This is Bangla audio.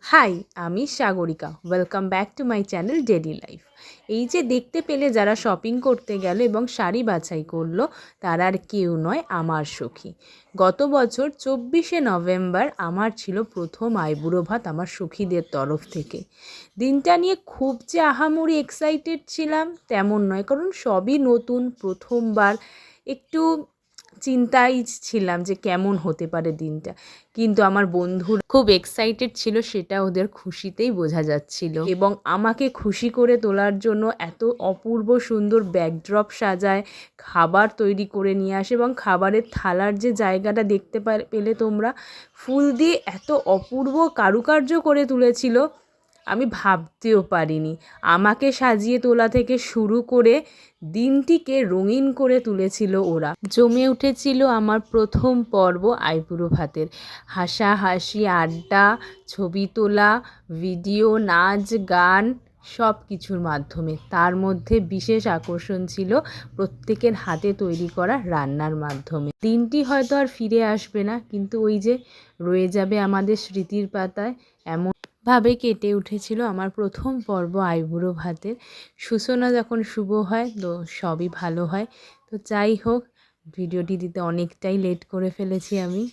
হাই, আমি Sagarika. Welcome back to my channel daily life. এই যে দেখতে পেলে যারা শপিং করতে গেল এবং শাড়ি বাছাই করলো, তারা আর কেউ নয়, আমার সখী। গত বছর 24শে নভেম্বর আমার ছিল প্রথম আইবুড়ো ভাত আমার সখীদের তরফ থেকে। দিনটা নিয়ে খুব যে আহামরি এক্সাইটেড ছিলাম তেমন নয়, কারণ সবই নতুন, প্রথমবার। একটু চিন্তায় ছিলাম যে কেমন হতে পারে দিনটা, কিন্তু আমার বন্ধুরা খুব এক্সাইটেড ছিল, সেটা ওদের খুশিতেই বোঝা যাচ্ছিল। এবং আমাকে খুশি করে তোলার জন্য এত অপূর্ব সুন্দর ব্যাকড্রপ সাজায়, খাবার তৈরি করে নিয়ে আসে, এবং খাবারের থালার যে জায়গাটা দেখতে পেলে তোমরা, ফুল দিয়ে এত অপূর্ব কারুকার্য করে তুলেছিল, আমি ভাবতেও পারিনি। আমাকে সাজিয়ে তোলা থেকে শুরু করে দিনটিকে রঙিন করে তুলেছিল ওরা। জমে উঠেছিল আমার প্রথম পর্ব আইবুড়ো ভাতের। হাসাহাসি, আড্ডা, ছবি তোলা, ভিডিও, নাচ, গান, সব কিছুর মাধ্যমে। তার মধ্যে বিশেষ আকর্ষণ ছিল প্রত্যেকের হাতে তৈরি করা রান্নার মাধ্যমে। দিনটি হয়তো আর ফিরে আসবে না, কিন্তু ওই যে রয়ে যাবে আমাদের স্মৃতির পাতায়। এমনভাবে কেটে উঠেছিল আমার প্রথম পর্ব আইবুড়ো ভাতের। সূচনা যখন শুভ হয় তো সবই ভালো হয়। তো যাই হোক, ভিডিওটি দিতে অনেকটাই লেট করে ফেলেছি আমি।